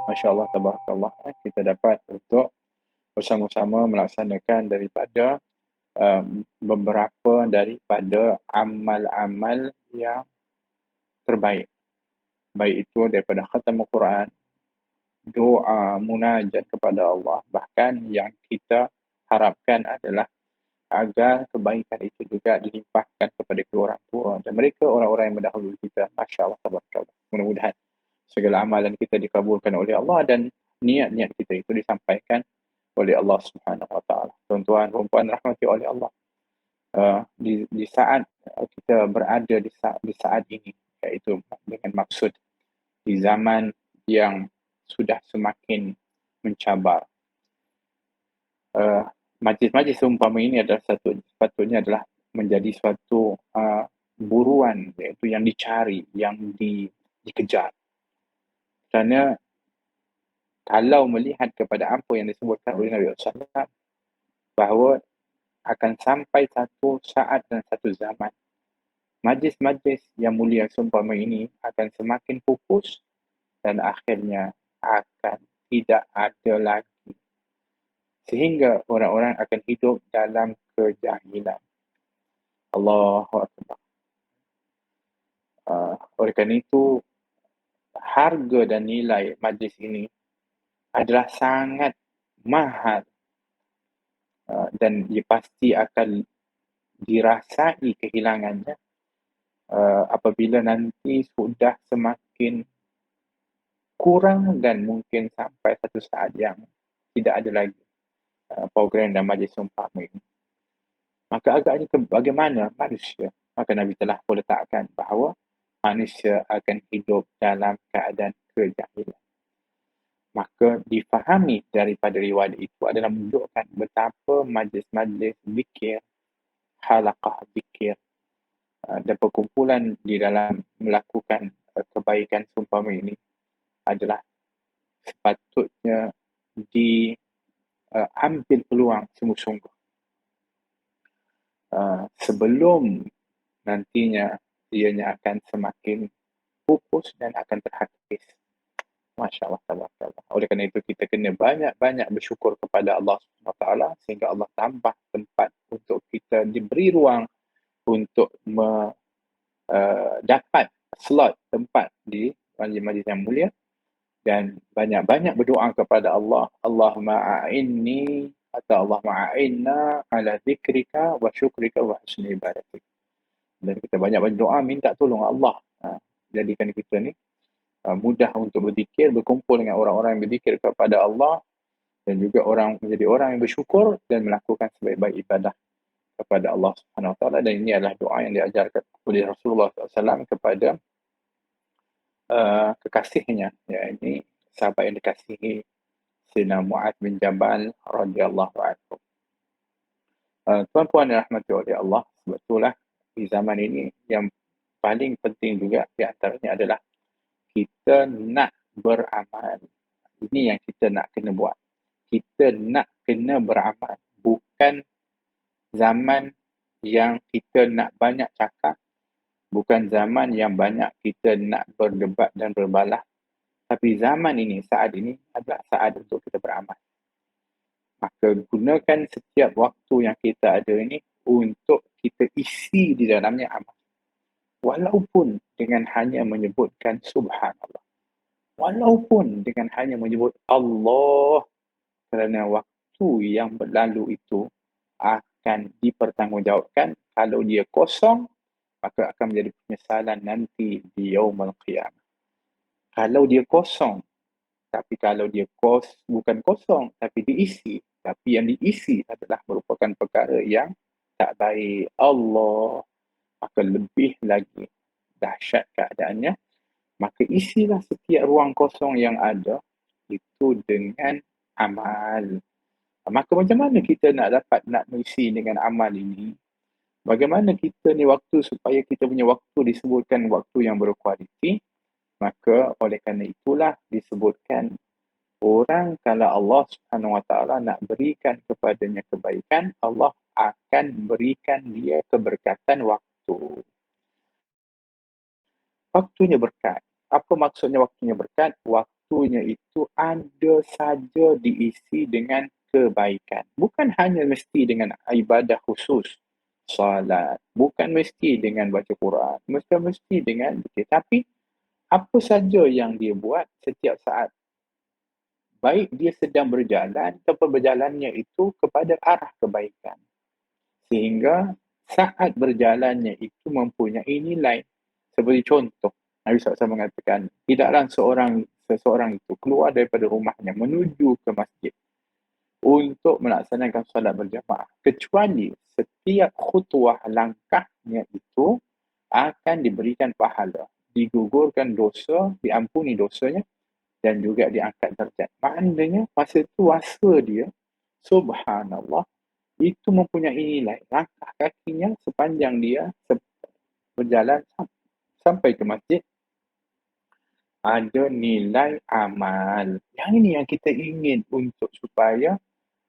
Masya Allah, tabarakallah, kita dapat untuk bersama-sama melaksanakan daripada beberapa daripada amal-amal yang terbaik. Baik itu daripada khatam Al-Quran, doa, munajat kepada Allah. Bahkan yang kita harapkan adalah agar kebaikan itu juga dilimpahkan kepada kedua orang tua dan mereka orang-orang yang mendahului kita. Masya Allah, tabarakallah. Mudah-mudahan segala amalan kita dikabulkan oleh Allah dan niat-niat kita itu disampaikan oleh Allah Subhanahu Wa Taala. Tuan-tuan dan puan rahmati oleh Allah. Di saat kita berada di saat ini, iaitu dengan maksud di zaman yang sudah semakin mencabar. Majlis-majlis seumpama ini adalah sepatutnya adalah menjadi suatu buruan, iaitu yang dicari, yang dikejar. Kerana kalau melihat kepada apa yang disebutkan oleh Nabi SAW, bahawa akan sampai satu saat dan satu zaman, majlis-majlis yang mulia seumpama ini akan semakin pupus dan akhirnya akan tidak ada lagi. Sehingga orang-orang akan hidup dalam kejahilan. Allahu Akbar. Oleh kerana itu, harga dan nilai majlis ini adalah sangat mahal dan dia pasti akan dirasai kehilangannya apabila nanti sudah semakin kurang dan mungkin sampai satu saat yang tidak ada lagi program dan majlis seumpama ini. Maka agaknya bagaimana manusia? Maka Nabi telah meletakkan bahawa manusia akan hidup dalam keadaan kejahilan. Maka difahami daripada riwayat itu adalah menunjukkan betapa majlis-majlis zikir, halaqah zikir dan perkumpulan di dalam melakukan kebaikan seumpama ini adalah sepatutnya diambil peluang sungguh-sungguh. Sebelum nantinya ianya akan semakin pupus dan akan terhakis. Masya Allah, tabarakallah. Oleh kerana itu kita kena banyak-banyak bersyukur kepada Allah SWT sehingga Allah tambah tempat untuk kita diberi ruang untuk dapat slot tempat di majlis-majlis yang mulia dan banyak-banyak berdoa kepada Allah. Allahumma a'inni atau Allahumma a'inna ala zikrika wa syukrika wa husni ibadatik. Dan kita banyak-banyak doa minta tolong Allah. Jadikan kita ni mudah untuk berzikir, berkumpul dengan orang-orang yang berzikir kepada Allah dan juga menjadi orang yang bersyukur dan melakukan sebaik-baik ibadah kepada Allah Subhanahu Wa Taala. Dan ini adalah doa yang diajarkan oleh Rasulullah SAW kepada kekasihnya, yakni sahabat yang dikasihi Sayyidina Mu'adz bin Jabal radhiyallahu anhu. Tuan-puan dan rahmati oleh Allah, sebetulnya di zaman ini yang paling penting juga di antaranya adalah kita nak beramal. Ini yang kita nak kena buat. Kita nak kena beramal. Bukan zaman yang kita nak banyak cakap. Bukan zaman yang banyak kita nak berdebat dan berbalah. Tapi zaman ini, saat ini adalah saat untuk kita beramal. Maka gunakan setiap waktu yang kita ada ini untuk kita isi di dalamnya amal. Walaupun dengan hanya menyebutkan subhanallah. Walaupun dengan hanya menyebut Allah, kerana waktu yang berlalu itu akan dipertanggungjawabkan. Kalau dia kosong, maka akan menjadi penyesalan nanti di yaumul qiyamah. Kalau dia kosong, tapi kalau dia bukan kosong, tapi diisi. Tapi yang diisi adalah merupakan perkara yang tak baik. Allah, maka lebih lagi dahsyat keadaannya. Maka isilah setiap ruang kosong yang ada itu dengan amal. Maka macam mana kita nak mengisi dengan amal ini? Bagaimana kita ni waktu supaya kita punya waktu disebutkan waktu yang berkualiti? Maka oleh kerana itulah disebutkan orang kalau Allah Subhanahu Wa Taala nak berikan kepadanya kebaikan, Allah akan berikan dia keberkatan waktu. Waktunya berkat. Apa maksudnya waktunya berkat? Waktu waktunya itu ada saja diisi dengan kebaikan. Bukan hanya mesti dengan ibadah khusus, solat, bukan mesti dengan baca Quran, bukan mesti dengan zikir, tapi apa saja yang dia buat setiap saat, baik dia sedang berjalan ataupun berjalannya itu kepada arah kebaikan. Sehingga saat berjalannya itu mempunyai nilai. Seperti contoh, Nabi SAW mengatakan, tidaklah seseorang itu keluar daripada rumahnya menuju ke masjid untuk melaksanakan solat berjamaah, kecuali setiap khutwah langkahnya itu akan diberikan pahala, digugurkan dosa, diampuni dosanya dan juga diangkat darjat. Maknanya masa itu rasa dia, subhanallah, itu mempunyai nilai. Langkah kakinya sepanjang dia berjalan sampai ke masjid ada nilai amal. Yang ini yang kita ingin untuk supaya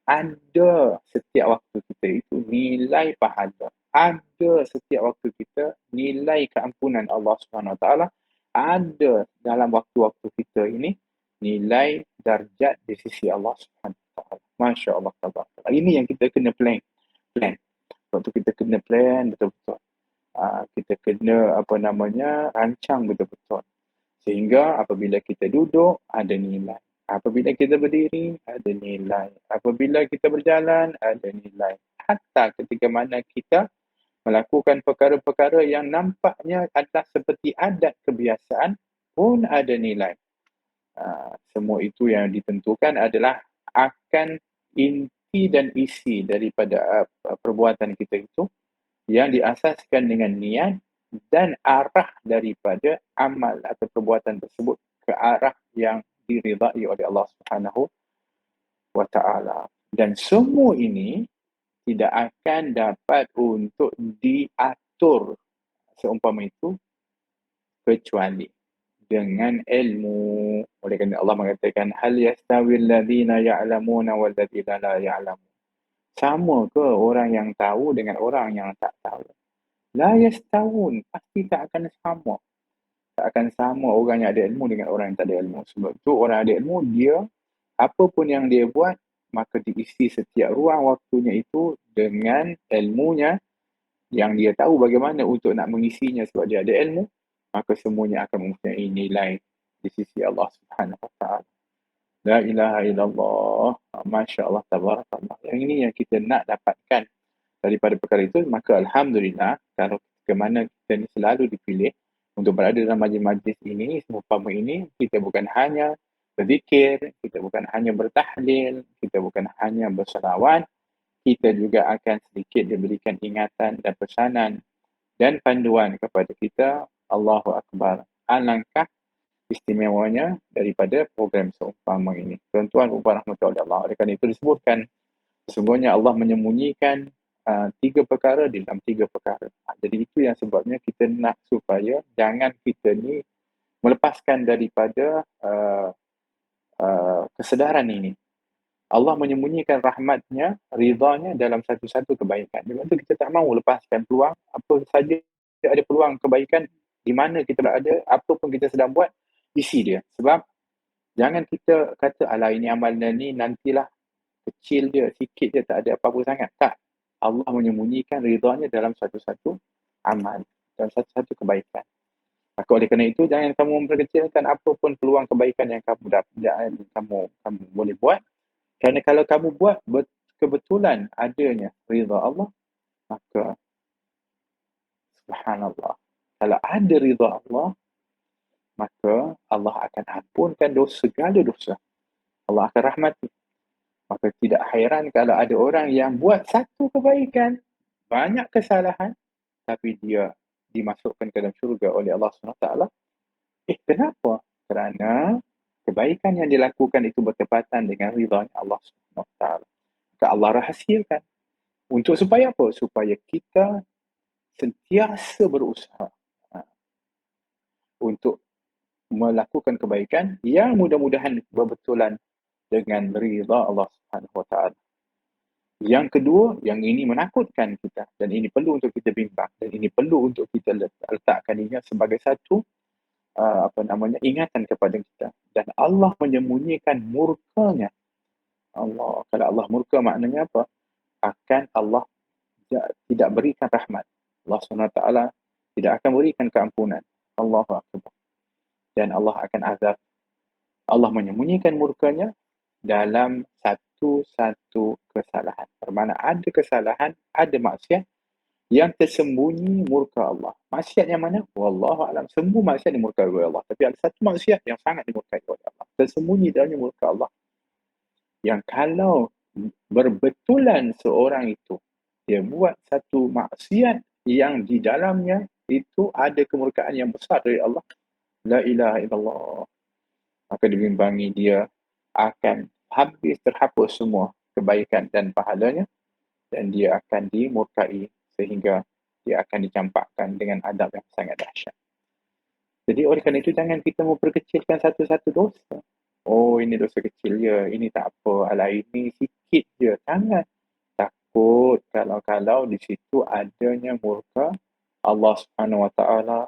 ada setiap waktu kita itu nilai pahala. Ada setiap waktu kita nilai keampunan Allah Subhanahu Wa Taala. Ada dalam waktu-waktu kita ini nilai darjat di sisi Allah Subhanahu Wa Taala. Masya Allah. Ini yang kita kena plan. Waktu kita kena plan betul-betul. Kita kena rancang betul-betul. Sehingga apabila kita duduk, ada nilai. Apabila kita berdiri, ada nilai. Apabila kita berjalan, ada nilai. Hatta ketika mana kita melakukan perkara-perkara yang nampaknya adalah seperti adat kebiasaan pun ada nilai. Semua itu yang ditentukan adalah akan inti dan isi daripada perbuatan kita itu yang diasaskan dengan niat dan arah daripada amal atau perbuatan tersebut ke arah yang diridai oleh Allah Subhanahu wa taala. Dan semua ini tidak akan dapat untuk diatur seumpama itu kecuali dengan ilmu. Oleh kerana Allah mengatakan hal yastawi alladhina ya'lamuna wal ladzina la ya'lamun. Sama ke orang yang tahu dengan orang yang tak tahu? La yastawun, pasti tak akan sama. Tak akan sama orang yang ada ilmu dengan orang yang tak ada ilmu. Sebab tu orang ada ilmu, dia apa pun yang dia buat, maka diisi setiap ruang waktunya itu dengan ilmunya yang dia tahu bagaimana untuk nak mengisinya sebab dia ada ilmu, maka semuanya akan mempunyai nilai di sisi Allah Subhanahu Wa Taala. La ilaha illallah. Masya Allah, tabarakallah. Yang ini yang kita nak dapatkan daripada perkara itu, maka alhamdulillah kalau ke mana kita ni selalu dipilih untuk berada dalam majlis-majlis ini, seumpama ini, kita bukan hanya berzikir, kita bukan hanya bertahlil, kita bukan hanya berselawat, kita juga akan sedikit diberikan ingatan dan pesanan dan panduan kepada kita. Allahu Akbar. Alangkah istimewanya daripada program seumpama ini. Tuan-tuan, rahmatullahi Allah. Oleh kerana itu disebutkan, sesungguhnya Allah menyembunyikan 3 perkara di dalam 3 perkara. Jadi itu yang sebabnya kita nak supaya jangan kita ni melepaskan daripada kesedaran ini. Allah menyembunyikan rahmatnya, ridhanya dalam satu-satu kebaikan. Sebab itu kita tak mahu lepaskan peluang, apa saja ada peluang kebaikan, di mana kita berada, apa pun kita sedang buat, isi dia. Sebab jangan kita kata, alah ini amalan ni nantilah, kecil dia, sikit dia, tak ada apa-apa sangat. Tak. Allah menyembunyikan ridhanya dalam satu-satu amal, dalam satu-satu kebaikan. Maka oleh kerana itu, jangan kamu memperkecilkan apa pun peluang kebaikan yang kamu dapat, kamu boleh buat. Kerana kalau kamu buat kebetulan adanya ridha Allah, maka subhanallah, kalau ada ridha Allah, maka Allah akan ampunkan segala dosa. Allah akan rahmati. Maka tidak hairan kalau ada orang yang buat satu kebaikan, banyak kesalahan, tapi dia dimasukkan ke dalam syurga oleh Allah SWT. Kenapa? Kerana kebaikan yang dilakukan itu bertepatan dengan ridha Allah SWT. Maka Allah rahsiakan. Untuk supaya apa? Supaya kita sentiasa berusaha untuk melakukan kebaikan yang mudah-mudahan berbetulan dengan ridha Allah Subhanahu Wa Taala. Yang kedua, yang ini menakutkan kita dan ini perlu untuk kita bimbang dan ini perlu untuk kita letakkan ini sebagai satu ingatan kepada kita. Dan Allah menyembunyikan murkanya. Allah, kalau Allah murka maknanya apa? Akan Allah tidak berikan rahmat. Allah SWT tidak akan berikan keampunan. Allahu Akbar. Dan Allah akan azab. Allah menyembunyikan murkanya dalam satu-satu kesalahan. Bermakna ada kesalahan, ada maksiat yang tersembunyi murka Allah. Maksiat yang mana? Wallahu a'lam. Semua maksiat dimurkai oleh Allah. Tapi ada satu maksiat yang sangat dimurkai oleh Allah. Tersembunyi dalamnya murka Allah. Yang kalau berbetulan seorang itu, dia buat satu maksiat yang di dalamnya itu ada kemurkaan yang besar dari Allah. La ilaha illallah. Maka dibimbangi dia akan habis terhapus semua kebaikan dan pahalanya dan dia akan dimurkai sehingga dia akan dicampakkan dengan adab yang sangat dahsyat. Jadi oleh kerana itu jangan kita memperkecilkan satu-satu dosa. Oh, ini dosa kecil je, ini tak apa, alah ini sikit je. Jangan takut kalau di situ adanya murka Allah Subhanahu Wa Taala.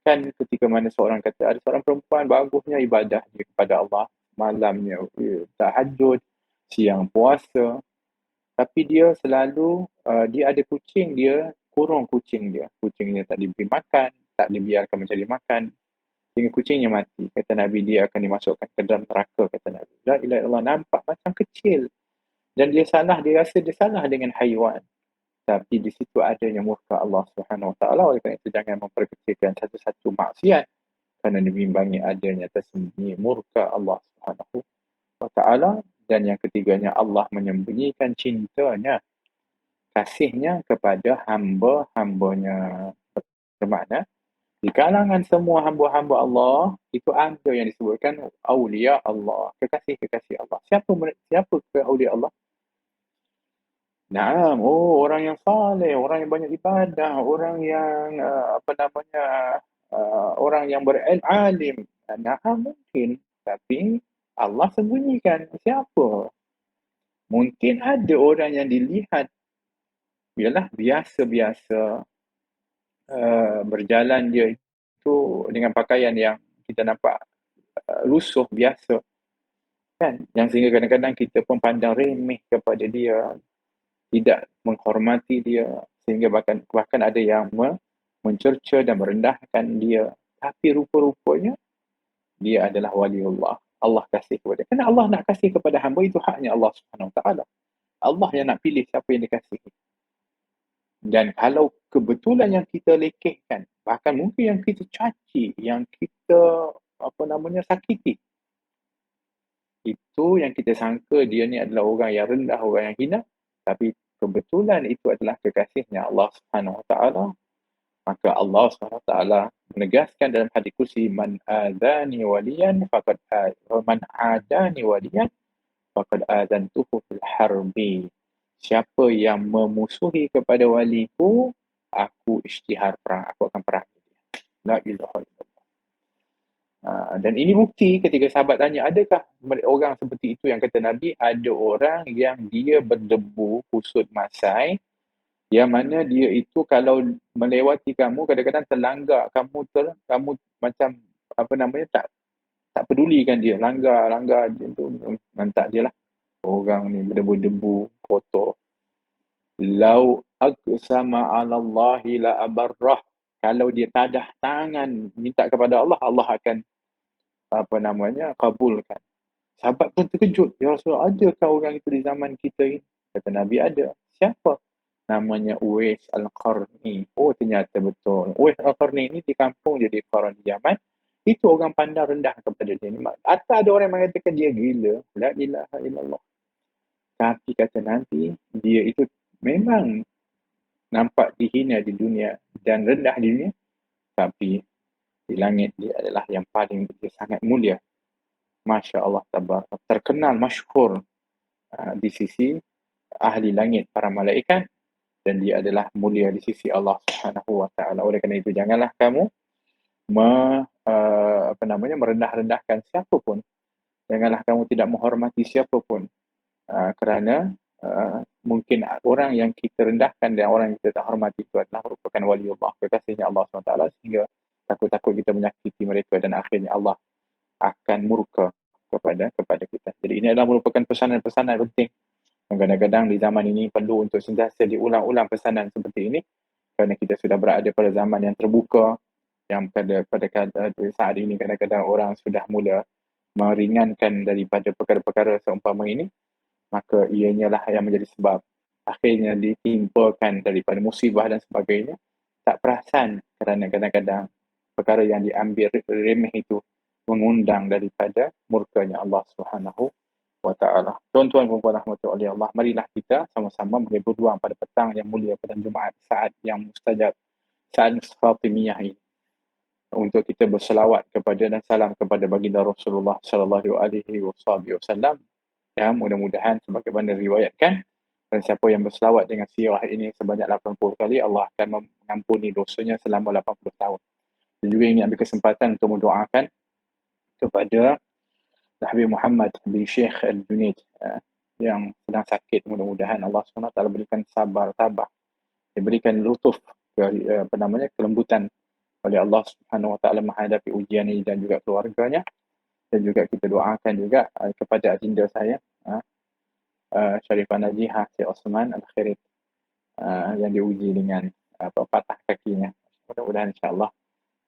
Kan ketika mana seorang kata ada seorang perempuan bagusnya ibadah dia kepada Allah, malamnya tahajud, siang puasa, tapi dia selalu dia ada kucing, dia kurung kucingnya tak diberi makan, tak dibiarkan mencari makan sehingga kucingnya mati. Kata Nabi, dia akan dimasukkan ke dalam neraka, kata Nabi. La ilaha illallah. Nampak macam kecil dan dia rasa dia salah dengan haiwan, tapi di situ adanya murka Allah Subhanahu Wa Taala. Oleh kerana itu jangan memperkecilkan satu-satu maksiat kerana dibimbangi adanya tersembunyi murka Allah Subhanahu Wa Taala. Dan yang ketiganya, Allah menyembunyikan cintanya, kasihnya kepada hamba-hambanya. Bermakna di kalangan semua hamba-hamba Allah itu ada yang disebutkan aulia Allah, kekasih-kekasih Allah. Siapa ke aulia Allah? Naam, orang yang saleh, orang yang banyak ibadah, orang yang orang yang beralim. Naam mungkin, tapi Allah sembunyikan. Siapa? Mungkin ada orang yang dilihat ialah biasa-biasa berjalan dia itu dengan pakaian yang kita nampak lusuh biasa. Kan? Yang sehingga kadang-kadang kita pun pandang remeh kepada dia, tidak menghormati dia, sehingga bahkan ada yang mencerca dan merendahkan dia. Tapi rupa-rupanya dia adalah waliullah. Allah kasih kepada. Kerana Allah nak kasih kepada hamba itu haknya Allah Subhanahu Wa Taala. Allah yang nak pilih siapa yang dikasihi. Dan kalau kebetulan yang kita lekehkan, bahkan mungkin yang kita caci, yang kita sakiti, itu yang kita sangka dia ni adalah orang yang rendah, orang yang hina, tapi kebetulan itu adalah kekasihnya Allah Subhanahu Wa Taala. Maka Allah Subhanahu Wa Taala menegaskan dalam hadis kursi, man adani waliyan faqad adantuhu fil harbi. Siapa yang memusuhi kepada waliku, aku isytihar perang, aku akan perang dia. La ilaha illallah. Dan ini bukti ketika sahabat tanya, adakah orang seperti itu yang kata Nabi, ada orang yang dia berdebu kusut masai, yang mana dia itu kalau melewati kamu, kadang-kadang terlanggar kamu macam tak pedulikan dia, langgar dia tu, nantak dia lah. Orang ni berdebu-debu, kotor. Lau aqsama 'ala Allahi la abarrah. Kalau dia tadah tangan minta kepada Allah, Allah akan kabulkan. Sahabat pun terkejut. Ya Rasulullah, adakah orang itu di zaman kita ini? Kata Nabi, ada. Siapa? Namanya Uwais Al-Qarni. Oh, ternyata betul. Uwais Al-Qarni ini di kampung dia di Qaran di Yaman. Itu orang pandang rendah kepada dia. Atau ada orang yang mengatakan dia gila. La ilaha illallah. Tapi kata Nabi, dia itu memang nampak dihina di dunia dan rendah di dunia. Tapi di langit dia adalah yang paling dia sangat mulia. Masya Allah, terkenal, masyhur di sisi ahli langit, para malaikat, dan dia adalah mulia di sisi Allah Subhanahu Wa Taala. Oleh kerana itu janganlah kamu merendah-rendahkan siapapun. Janganlah kamu tidak menghormati siapapun kerana mungkin orang yang kita rendahkan dan orang yang kita tak hormati itu adalah merupakan waliullah, kekasihnya Allah SWT, sehingga takut-takut kita menyakiti mereka dan akhirnya Allah akan murka kepada kita. Jadi ini adalah merupakan pesanan-pesanan penting. Kadang-kadang di zaman ini perlu untuk sentiasa diulang-ulang pesanan seperti ini kerana kita sudah berada pada zaman yang terbuka, yang pada saat ini kadang-kadang orang sudah mula meringankan daripada perkara-perkara seumpama ini, maka ianya lah yang menjadi sebab akhirnya ditimpakan daripada musibah dan sebagainya, tak perasan kerana kadang-kadang perkara yang diambil remeh itu mengundang daripada murkanya Allah Subhanahu wa taala. Tuan-tuan dan puan-puan rahmati Allah, marilah kita sama-sama boleh berjuang pada petang yang mulia pada Jumaat, saat yang mustajab, saat Fatimiyah ini, untuk kita berselawat kepada dan salam kepada baginda Rasulullah sallallahu alaihi wasallam. Ya, mudah-mudahan sebagaimana diriwayatkan, dan siapa yang berselawat dengan sirah ini sebanyak 80 kali, Allah akan mengampuni dosanya selama 80 tahun. Dan juga ingin ambil kesempatan untuk mendoakan kepada Habib Muhammad bin Sheikh Al-Junaid yang sedang sakit. Mudah-mudahan Allah SWT berikan sabar, tabah, diberikan lutuf, kelembutan oleh Allah Subhanahu Wa Taala menghadapi ujian ini dan juga keluarganya. Dan juga kita doakan juga kepada adinda saya, Sharifah Najihah Syed Osman Al-Khirit, yang diuji dengan patah kakinya. Mudah-mudahan insya-Allah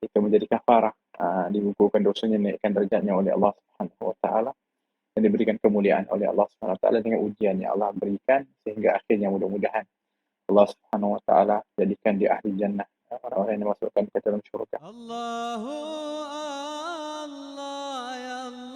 itu menjadi kafarah, digugurkan dosanya, naikkan derajatnya oleh Allah Subhanahu Wa Taala dan diberikan kemuliaan oleh Allah Subhanahu Wa Taala dengan ujian yang Allah berikan, sehingga akhirnya mudah-mudahan Allah Subhanahu Wa Taala jadikan dia ahli jannah, orang-orang yang dimasukkan ke dalam syurga. الله الله يا الله